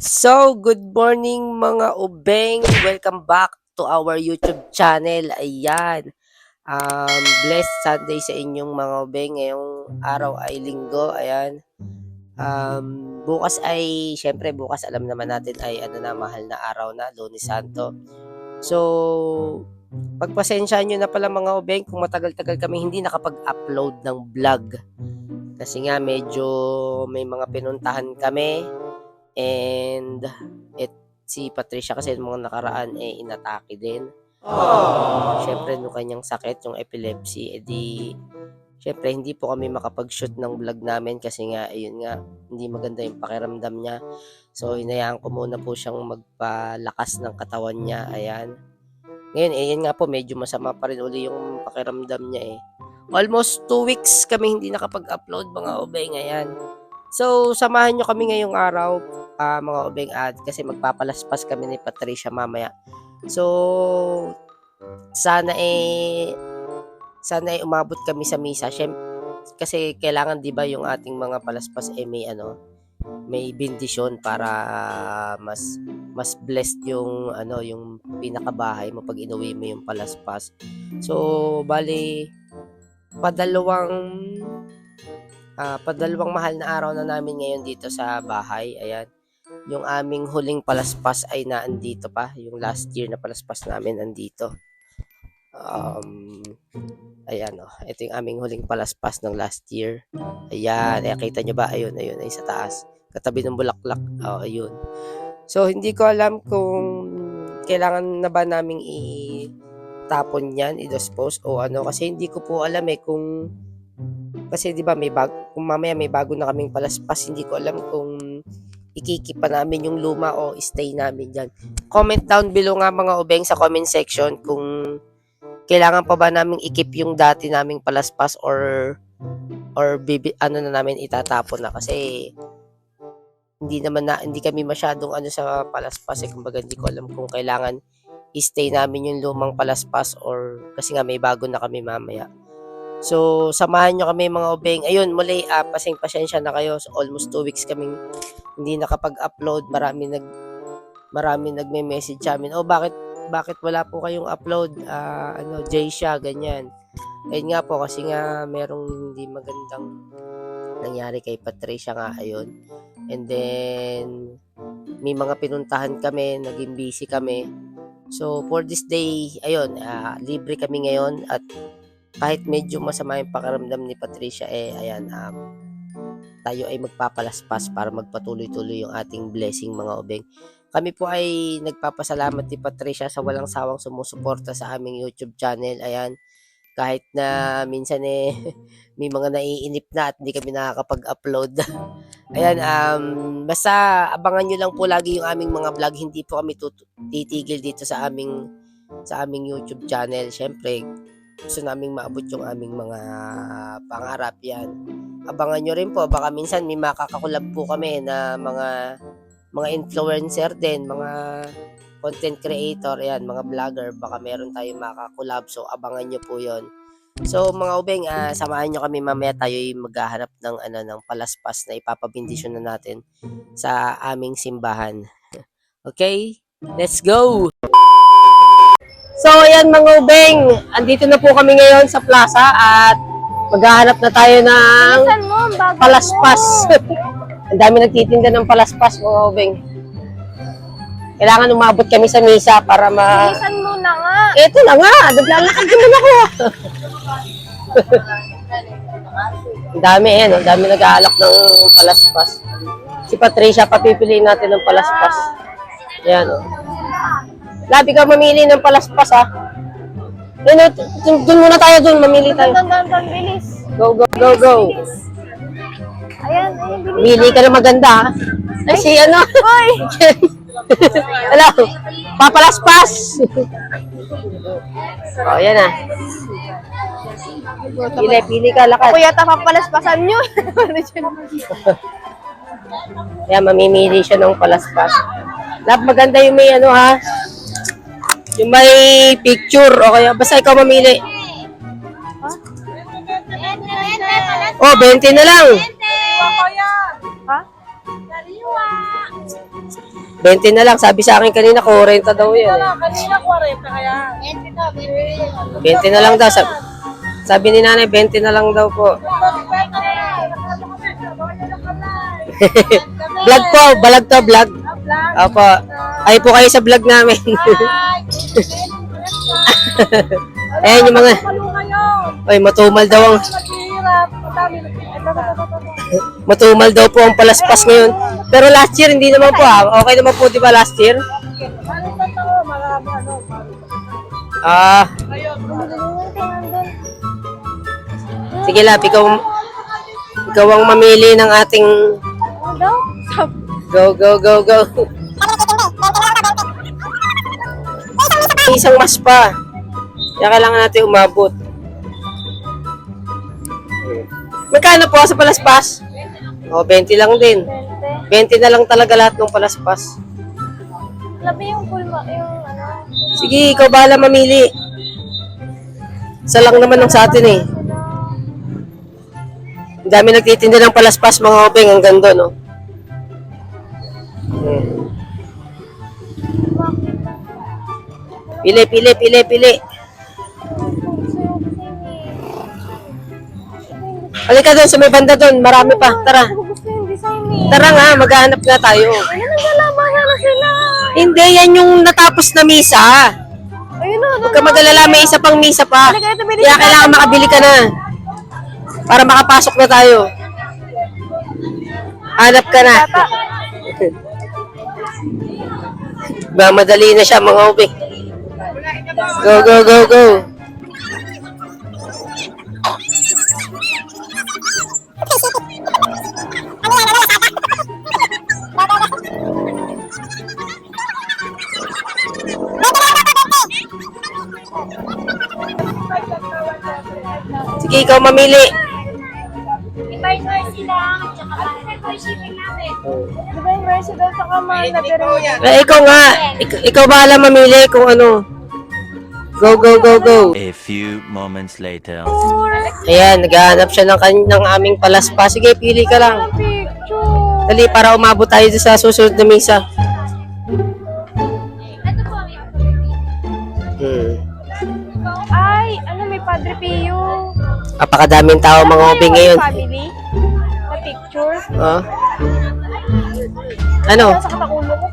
So, good morning mga ubeng. Welcome back to our YouTube channel. Ayan. Blessed Sunday sa inyong mga ubeng. Ngayong araw ay linggo. Ayan. Bukas ay, syempre bukas alam naman natin ay mahal na araw na, Lunes Santo. So, pagpasensyahan nyo na pala mga ubeng kung matagal-tagal kami hindi nakapag-upload ng vlog. Kasi nga medyo may mga pinuntahan kami. And si Patricia kasi mga nakaraan inatake din. Syempre nung kanyang sakit, yung epilepsy, syempre hindi po kami makapag-shoot ng vlog namin kasi nga ayun nga hindi maganda yung pakiramdam niya. So hinayaan ko muna po siyang magpalakas ng katawan niya. Ayan. Ngayon yun nga po medyo masama pa rin uli yung pakiramdam niya. Almost 2 weeks kami hindi nakapag-upload mga obeng. Ayan. So, samahan nyo kami ngayong araw, mga ubeng kasi magpapalaspas kami ni Patricia mamaya. So, sana umabot kami sa misa. Kasi kailangan 'di ba yung ating mga palaspas may bendisyon para mas blessed yung pinakabahay mo pag inuwi mo yung palaspas. So, bali padalawang mahal na araw na namin ngayon dito sa bahay. Ayan. Yung aming huling palaspas ay naandito pa. Yung last year na palaspas namin andito. Ayan ito yung aming huling palaspas ng last year. Ayan. Kita nyo ba? Ayun. Ay sa taas. Katabi ng bulaklak. Ayun. So, hindi ko alam kung kailangan na ba naming itapon yan, i-dispose o ano. Kasi hindi ko po alam kasi 'di ba kung mamaya may bago na kaming palaspas, hindi ko alam kung ikikip pa namin yung luma o stay namin diyan. Comment down below nga mga ubeng sa comment section kung kailangan pa ba naming ikip yung dati naming palaspas or na namin itatapon na kasi hindi kami masyadong sa palaspas kumbaga hindi ko alam kung kailangan i-stay namin yung lumang palaspas or kasi nga may bago na kami mamaya. So, samahan nyo kami mga ubeng. Ayun, muli, pasensya na kayo. So, almost 2 weeks kaming hindi nakapag-upload. Marami nagme-message sa amin. Bakit wala po kayong upload? Jay siya, ganyan. Ayun nga po, kasi nga merong hindi magandang nangyari kay Patricia nga, ayun. And then, may mga pinuntahan kami, naging busy kami. So, for this day, ayun, libre kami ngayon at kahit medyo masama yung pakiramdam ni Patricia ayan, tayo ay magpapalaspas para magpatuloy-tuloy yung ating blessing mga ubeng. Kami po ay nagpapasalamat ni Patricia sa walang sawang sumusuporta sa aming YouTube channel. Ayan, kahit na minsan may mga naiinip na at hindi kami nakakapag-upload. Ayan, basta abangan nyo lang po lagi yung aming mga vlog. Hindi po kami titigil dito sa aming YouTube channel. Syempre, gusto naming maabot yung aming mga pangarap yan. Abangan nyo rin po, baka minsan may makakakulab po kami na mga influencer din, mga content creator, yan, mga vlogger, baka meron tayong makakulab. So, abangan nyo po yon. So, mga ubeng, samahan nyo kami mamaya tayo maghahanap ng palaspas na ipapabindisyon na natin sa aming simbahan. Okay? Let's go! So, ayan mga ubeng, andito na po kami ngayon sa plaza at maghahanap na tayo ng palaspas. Ang dami nagtitinda ng palaspas mga ubeng. Kailangan umabot kami sa misa para Bilisan mo na nga. Ito na nga, naglalakad naman ako. Ang dami ang dami nag-aalak ng palaspas. Si Patricia, papipiliin natin ng palaspas. Ayan Labi ka mamili ng palaspas Doon muna tayo mamili tayo. Dandan, bilis. Go. Ayan, bilis. Mili ka na maganda Ay, si Hoy! Hello, papalaspas. Yan Pili ka, lakad. Kuya, papalaspasan nyo. Kaya mamimili siya ng palaspas. Maganda yung may yung may picture o kaya basta ikaw mamili. 20 na lang. Ha? 20 na lang. Sabi sa akin kanina, 40 daw yan. Kanina 40 kaya. 20 na lang daw. Sabi ni nanay, 20 na lang daw po. Vlog po, balag to, vlog. Opo. Ay po kayo sa vlog namin. Ayan yung mga... Ay, matumal daw ang... Matumal daw po ang palaspas ngayon. Pero last year, hindi naman po ah. Okay naman po, di ba last year? Ah. Sige Lap, ikaw ang mamili ng ating... Go, go, go, go. Isang mas pa. Kaya kailangan natin umabot. Magkano po sa palaspas? O, 20 lang din. 20 na lang talaga lahat ng palaspas. Labi yung pulma, yung ano. Sige, ikaw bahala mamili. Isa lang naman ng sa atin eh. Ang dami nagtitinda ng palaspas mga obeng hanggang doon, no? Pili, pili, pili, pili. Halika doon sa may banda doon, marami pa. Tara. Gusto yung design eh. Tara nga, maghahanap nga tayo. Ayun, naglalabahan na sila. Hindi, yan yung natapos na misa. Ayun na, Huwag ka mag-alala, may isa pang misa pa. Halika, ito, bili Kaya ka. kailangan makabili ka na. Para makapasok na tayo. Hanap ka na. Tata. Madali na siya mga ubi. Go, go, go, go. Sige, ikaw mamili. By Mercy lang, at saka by shipping namin. Di ba yung Mercy daw sa kamay na pero Ikaw nga. Ikaw bahala mamili kung ano. Go, go, go, go. A few moments later. Ayan, naghahanap siya ng aming palaspas. Sige, pili ka lang. picture. Dali, para umabot tayo sa susunod na misa. Ito po Ay, ano may Padre Pio. Napakadaming tao mga ubi ngayon. Family na picture. Oh. Ano? Nasa katakulo ko.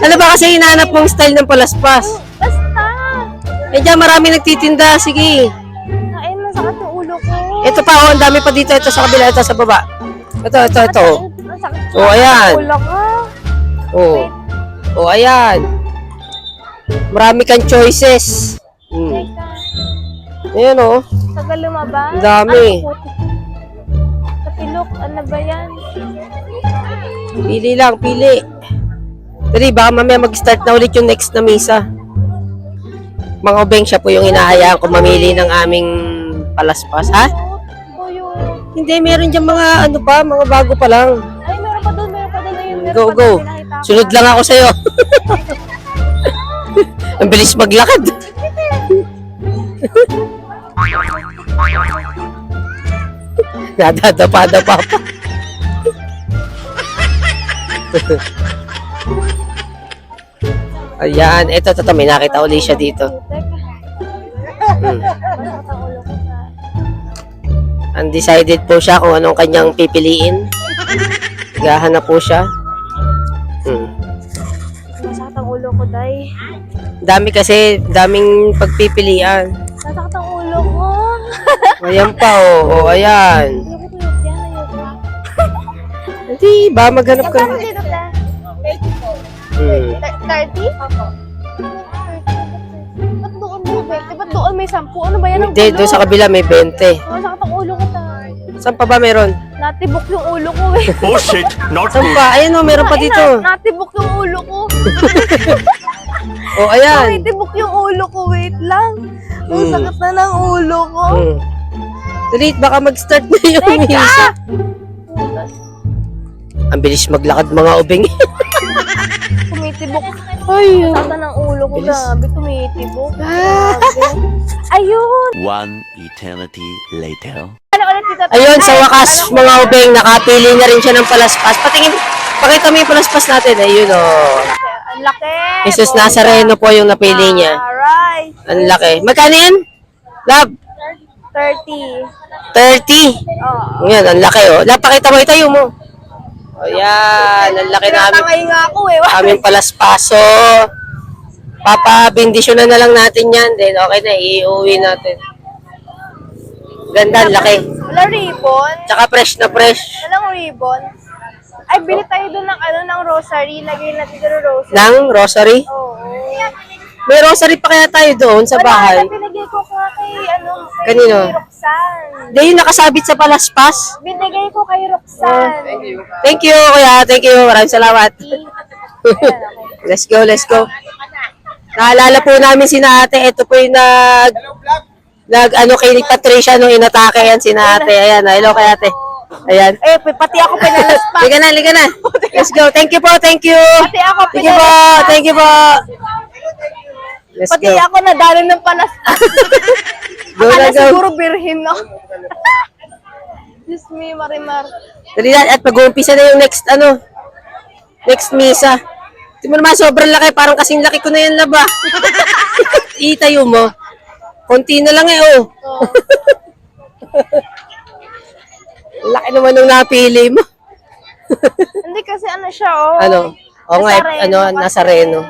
Ano ba kasi hinahanap mong style ng palaspas? Basta. Eh, dyan marami nagtitinda. Sige. Kain na sakit ng ulo ko. Ito pa, oh, ang dami pa dito. Ito sa kabila, ito sa baba. Ito. Ang sakit Oh, ayan. ng ulo ko. Oh. Oh, ayan. Marami kang choices. Teka. Ayan, oh. Tagal lumabas. Ang dami. Ay, puti. Kapilok, ano ba yan? Pili lang, pili. Dali, baka mamaya mag-start na ulit yung next na misa. Mga obeng, siya po yung hinahayaan ko mamili ng aming palaspas. Ha? Buyo. Hindi, meron dyan mga ano pa, mga bago pa lang. Ay, meron pa doon. Ayun, meron Go, pa go. doon, pinakita ko. Sunod lang ako sa'yo. Ang bilis maglakad. Nadadapa-dapa pa. Ayan, eto, may nakita uli siya dito. Masakit ang ulo ko sa... Undecided po siya kung anong kanyang pipiliin. Gahanap po siya. Masakit ang ulo ko, day. Dami kasi, daming pagpipilian. Masakit ang ulo ko. Ayan pa, oh. Oh, ayan. Ayoko tuyot yan, ayoko. Hindi, ba maghanap ka. Magkano dito, te? 30? Opo. Ba't doon mo 20? Ba't doon may 10? Ano ba yan ang Hindi, ulo? doon sa kabila may 20. Masakit ang ulo ko, tay. Saan pa ba meron? Natibok yung ulo ko, eh. Oh shit, not Saan pa? Ayun, oh, meron pa Ay, dito. Natibok yung ulo ko. Oh, ayan. Natibok yung ulo ko, wait lang. Ang Mm. sakit na ng ulo ko. Dali, baka mag-start na yung misa. Ang bilis maglakad mga ubing. Tumitibok. Ay, Sakit na ng ulo ko, Bilis. grabe. Tumitibok. Grabe. Ayun. one eternity later. Ano ulit Tita Ted. Ayun, sa Ay, wakas, ano ko mga na? ubeng, nakapili na rin siya ng palaspas. Pakita mo yung palaspas natin. Ayun, oh. Ang laki. Jesus bongga. Nazareno po yung napili niya. Alright. Ang laki. Magkano yan? Love? 30. 30. Oo. Yan, ang laki, oh. Love, pakita mo, itayo mo. O yan, ang laki namin. Tinatangay nga ako eh. Aming palaspaso. Papabindisyonan na lang natin yan. Then, okay na, iuwi natin. Ganda, ang laki. Wala ribbon. Tsaka fresh na fresh. Walang ribbon. Ay, bili tayo doon ng ng rosary. Lagay natin doon ng rosary. Nang rosary. Oo. May rosary pa kaya tayo doon sa bahay. Wala, pinagay ko nga kay, kay Kanino? Roxanne. Hindi yung nakasabit sa palaspas. Binigay ko kay Roxanne. Thank you, kuya. Thank you. Maraming salamat. Let's go, let's go. Naalala po namin si ate. Ito po yung kay Patricia nung inatake yan si ate. Ayan, hello kay ate. Ayan. Eh, pati ako pinalaspak. Liga na. Let's go. Thank you po, thank you. Pati ako Thank you po, pinalaspak. thank you po. Let's Pati go. ako nadali ng palaspak. Go na, Akala go. siguro birhin, no? Diyos me, Marimar. Dali na, at mag-uumpisa na yung next misa. Di mo naman, sobrang laki. Parang kasing laki ko na yan, laba. Itayo mo. Konti na lang oh. Oh. Laki naman nung napili mo. Hindi kasi siya, oh. Ano? O nga, Nazareno kasi. Nazareno.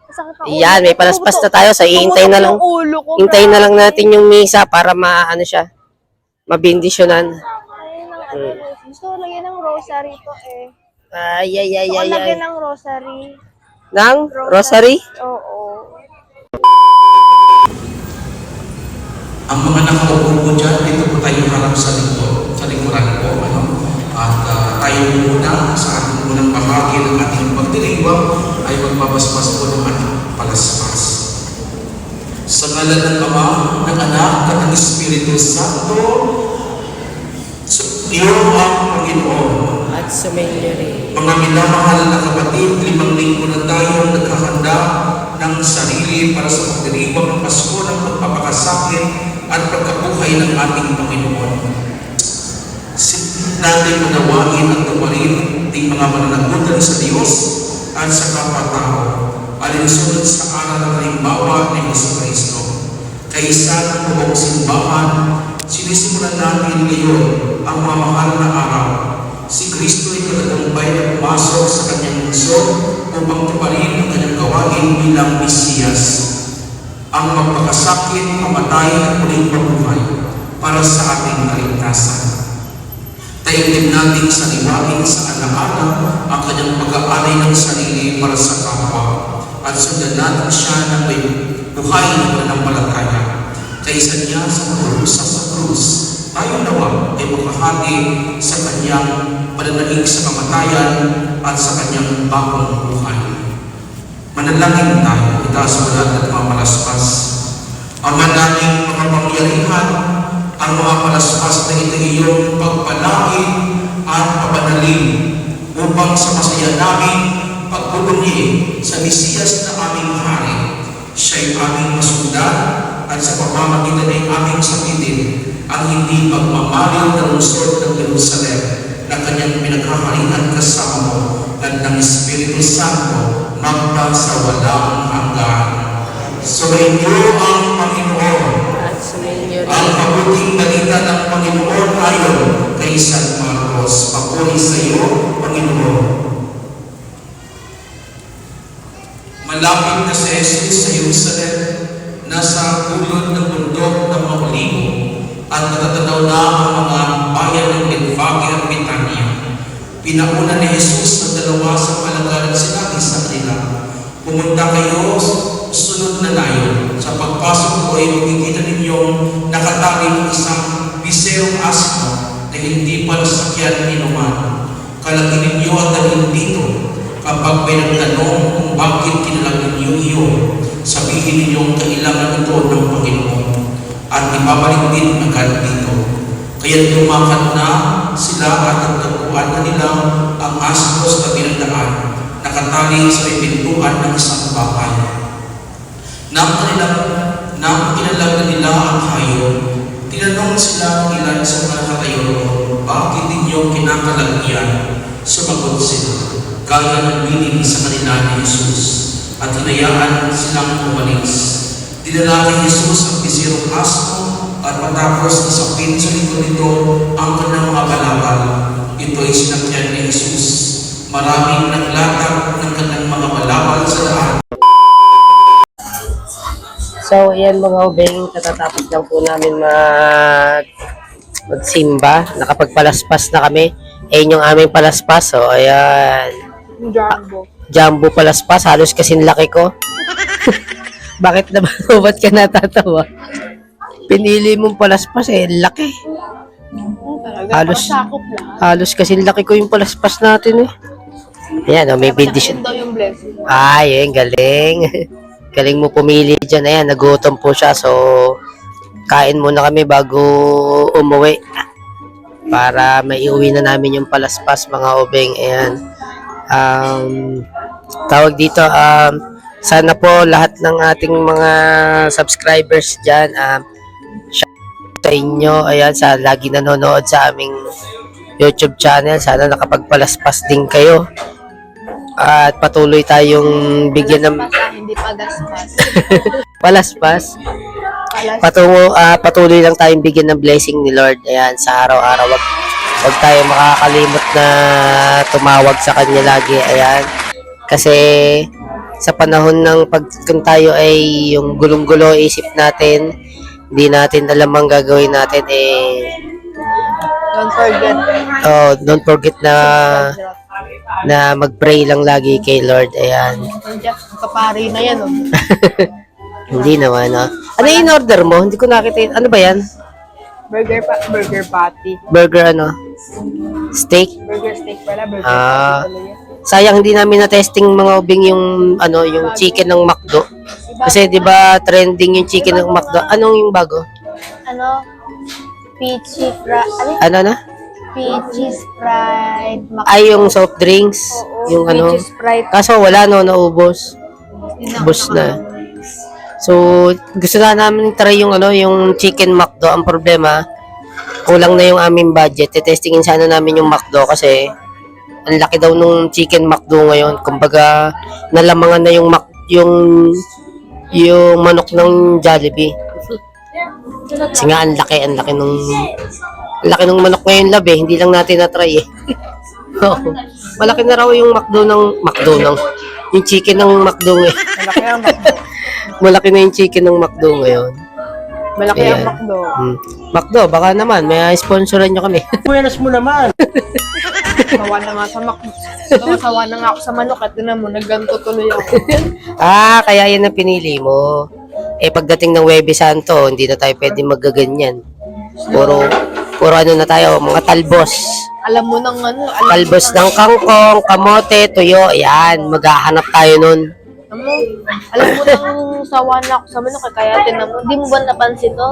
Masakit ang Yan, ulo. may palaspas na tayo. So, hintay na lang. Tumutok yung ulo ko, Hintayin na lang grabe. natin yung misa para siya. Mabindisyonan. Ay, gusto ko lagyan ng rosary to eh. Ay. Gusto ko lagyan ng rosary. Nang? Rosary? Oo. Ang mga nakaupo po dyan, dito po tayo harap sa likuran po. At tayo muna sa ating unang bahagi ng ating pagdiriwang ay magbabasbas po ng ating palaspas. Sa ngalan ng Ama, ng Anak, at ng Espiritu Santo, iyo ang Panginoon. At sumainyo rin. Mga minamahal na kapatid, 5 linggo na tayong naghahanda ng sarili para sa pagdiriwang ng Pasko ng pagpapakasakit at pagkabuhay ng ating Panginoon. Natin manawain at tumarin ating mga mananagutan sa Diyos at sa kapwa-tao, alinsunod sa aral at halimbawa ni Jesucristo. Kaysa ng buong simbahan, sinisimulan natin ngayon ang mga mahal na araw. Si Kristo ay katatampay na pumasok sa kanyang mundo upang tuparin ang kanyang gawain bilang Mesiyas. Ang magpakasakit, mamatay at muling mabuhay para sa ating kaligtasan. Taigin natin sa liwain sa alaala ang kanyang pag-aalay ng sarili para sa kapwa at sundan natin siya ng may buhay na pananampalataya. Kaysa niya sa krus, tayo nawa ay makahati sa kanyang pananaig sa kamatayan at sa kanyang bagong buhay. Manalangin tayo, itaas mo natin at mga malaspas. Ama naming makapangyarihan, ang mga palaspas na ito iyong pagpalain at papanalin upang sa masaya namin pagpupuni sa Mesiyas na aming hari. Siya'y aming masundan at sa pamamagitan ay aming sabitin ang hindi pagmamaliw na lungsod ng Jerusalem na kanyang pinaghaharian kasama mo at ng Espiritu Santo magpa sa walang hanggan. Sumainyo ang Panginoon. At sumainyo Ang rin. mabuting balita ng Panginoon ayon kay San Marcos. Papuri sa iyo, Panginoon. Malapit na si Jesus sa Jerusalem, nasa ulod ng bundok ng mga Olivo, at natatanaw na ang mga bayan ng Betfage at Betania. Pinauna ni Jesus ng dalawa sa palagaran sinabi sa kanila, pumunta kayo sunod na layo. Sa pagpasok ko ay makikita ninyong nakatali ng isang biserong asno na hindi pa nasakyan ni Numan. Kalagin ninyo at dalhin dito. Kapag may nagtanong kung bakit kinalag ninyo iyon, sabihin ninyong kailangan ito ng Panginoon at ibabalik din agad dito. Kaya't lumakad na sila at nagtagpuan na nila ang asno sa tabi ng daan, nakatali sa may pintuan ng isang bahay. Nang kinalag na nila ang hayop, Tinanong sila ilan sa mga nakatayo roon, bakit ninyo kinakalagyan? Sumagot sila, gaya ng binig sa kanila ni Jesus, at hinayaan silang umalis. Dinala kay Jesus ang bisirong aso, at matapos isapin sa likod nito ang kanyang mga balabal. Ito ay sinakyan ni Jesus. Maraming naglatag ng kanyang mga balabal sa daan. So, ayan mga ubeng, katatapos lang po namin magsimba. Nakapagpalaspas na kami. Ayan yung aming palaspas. So, ayan. Jumbo. Jumbo palaspas. Halos kasing laki ko. Bakit naman? Ba't ka natatawa? Pinili mong palaspas eh. Laki. Halos, Sakop lang. halos kasing laki ko yung palaspas natin eh. Ayan, may bendition. Daw yung blessing. Ay, ayan, galing. Galing mo pumili dyan. Ayan, nagutom po siya. So, kain muna kami bago umuwi. Para maiuwi na namin yung palaspas, mga ubeng. Ayan. Tawag dito, sana po lahat ng ating mga subscribers dyan, shout sa inyo. Ayan, sa lagi nanonood sa aming YouTube channel. Sana nakapagpalaspas din kayo. At patuloy tayong bigyan ng Hindi pagaspas. palaspas. Palas. Patuloy lang tayong bigyan ng blessing ni Lord. Ayan, sa araw-araw. Wag tayo makakalimot na tumawag sa Kanya lagi. Ayan. Kasi sa panahon ng kung tayo ay yung gulong-gulo isip natin, hindi natin alam ang gagawin natin Don't forget. don't forget na mag-pray lang lagi kay Lord. Ayan. Nandiyan, kapari na yan. Oh. Hindi naman, Ano yung in-order mo? Hindi ko nakita yun. Ano ba yan? Burger patty. Burger steak? Burger steak pala. Burger Ah. patty pala yan. Sayang hindi namin na-testing mga ubing yung yung chicken ng McDo. Kasi 'di ba trending yung chicken ng McDo. Anong yung bago? Ano? Peachy fried. Ano na? Peachy fried. Ay yung soft drinks, yung Peachy fried. Kaso wala naubos. Ubos na. So, gusto na namin try yung yung chicken McDo. Ang problema, kulang na yung aming budget. Testingin sana namin yung McDo kasi ang laki daw nung chicken McDo ngayon. Kumbaga, nalamangan na yung yung manok ng Jollibee. Kasi nga, ang laki nung manok ngayon, lab eh. Hindi lang natin na-try eh. Oo. Malaki na raw yung yung chicken ng McDo ngayon. Malaki ang McDo. Malaki na yung chicken ng McDo ngayon. Malaki ang Ayan. McDo. McDo, baka naman, may sponsoran nyo kami. Buenas mo naman. Sawa na nga sa McDo. Sawa na nga ako sa manok. At na mo, nagganto tuloy ako. Kaya yan ang pinili mo. Pagdating ng Huwebes Santo, hindi na tayo pwede magaganyan. Puro na tayo, mga talbos. Alam mo nang Talbos ng kangkong, kamote, tuyo, yan, maghahanap tayo nun. Alam mo nang sawa na ako sa manok. Kaya tinan mo, di mo ba napansin to?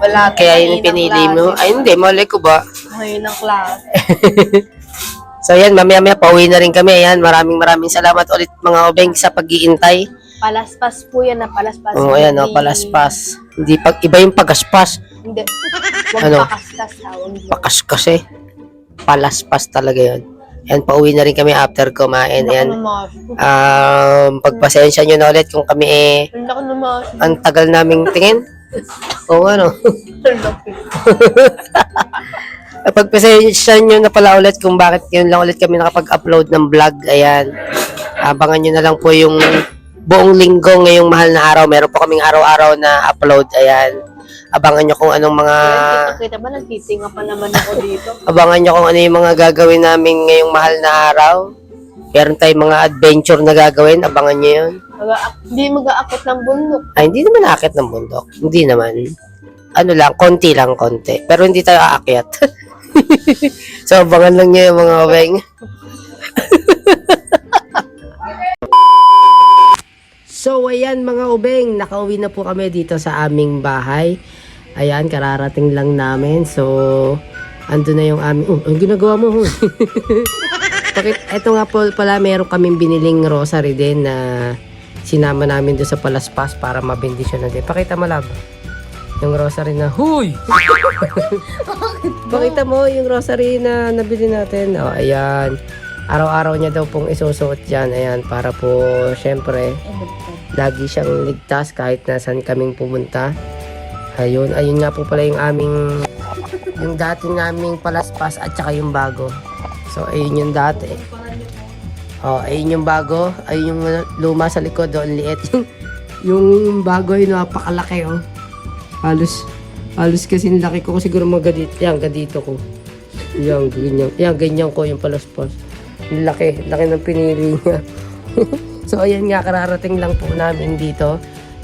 Wala. Kaya yun ang pinili mo. Ay, hindi, malay ko ba? Ngayon ang klase. So yan, mamaya pauwi na rin kami. Yan, maraming salamat ulit mga obeng sa pag-iintay. Palaspas po yan na palaspas. Ayan, palaspas. Hindi iba yung pagaspas. Hindi. Huwag Ano? pakastas. Tawag mo. Pakaskas eh. Palaspas talaga yun. Yan, pauwi na rin kami after kumain. Ang laki Yan. ng maso. Pagpasensya nyo na ulit kung kami Ang laki ng maso. ang tagal naming tingin. O ano. Ang laki. Pagpasensya nyo na pala ulit kung bakit yun lang ulit kami nakapag-upload ng vlog. Ayan. Abangan nyo na lang po yung buong linggo ngayong mahal na araw. Meron po kaming araw-araw na upload. Ayan. Abangan nyo kung anong mga... Kita ba, nagtitinga pa naman ako dito. Abangan nyo kung ano yung mga gagawin namin ngayong mahal na araw. Meron tayong mga adventure na gagawin. Abangan nyo yun. Hindi mag-aakit ng bundok. Ay, hindi naman aakit ng bundok. Hindi naman. Ano lang, konti. Pero hindi tayo aakyat. So, abangan lang nyo yung mga obeng. So, ayan mga ubeng, nakauwi na po kami dito sa aming bahay. Ayan, kararating lang namin. So, ando na yung aming... ang ginagawa mo, huy. Ito nga po pala, meron kaming biniling rosary din na sinama namin doon sa palaspas para mabendisyon na din. Pakita mo, lab. Yung rosary na, huy! Pakita mo yung rosary na nabili natin. O, ayan. Araw-araw niya daw pong isusuot yan. Ayan, para po, syempre, lagi siyang ligtas kahit nasan kaming pumunta. Ayun nga po pala yung yung dati naming palaspas at saka yung bago. So, ayun yung dati. Oh, ayun yung bago. Ayun yung luma sa likod. Oh, liit. yung bago ay napakalaki, oh. Halos kasi laki ko. Siguro gadito ko. Yan, ganyan ko yung palaspas. Laki ng pinili niya. So, ayan nga, kararating lang po namin dito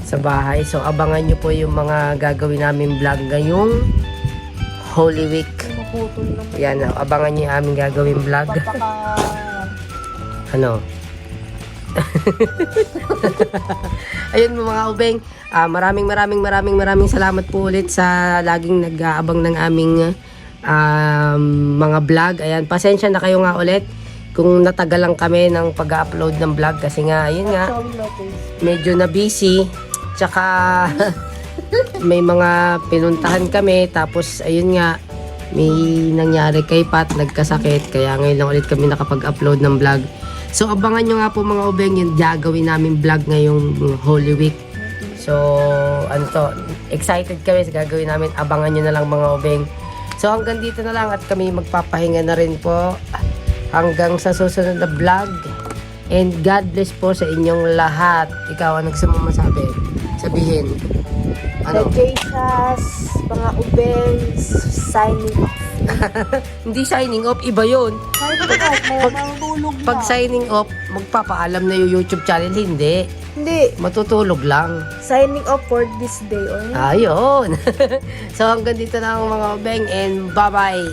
sa bahay. So, abangan nyo po yung mga gagawin namin vlog ngayong Holy Week. Yan, abangan nyo yung aming gagawin vlog. Ano? Ayun mga ubeng, maraming salamat po ulit sa laging nag-aabang ng aming mga vlog. Ayan, pasensya na kayo nga ulit kung natagalan kami ng pag-upload ng vlog kasi nga, ayun nga, medyo na busy. Tsaka may mga pinuntahan kami, tapos ayun nga, may nangyari kay Pat, nagkasakit, kaya ngayon lang ulit kami nakapag-upload ng vlog. So abangan nyo nga po mga ubeng yung gagawin namin vlog ngayong Holy Week. So ano to, excited kami sa gagawin namin, abangan nyo na lang mga ubeng. So hanggang dito na lang at kami magpapahinga na rin po hanggang sa susunod na vlog. And God bless po sa inyong lahat. Ikaw, anong gusto mo masabi? Sabihin. Ano? Jesus, mga ubeng, signing off. Hindi signing off, iba yun. Signing off, may matulog na. Pag signing off, magpapaalam na yung YouTube channel. Hindi. Hindi, Matutulog lang. signing off for this day only. Ayun. So hanggang dito na ang mga beng and bye-bye.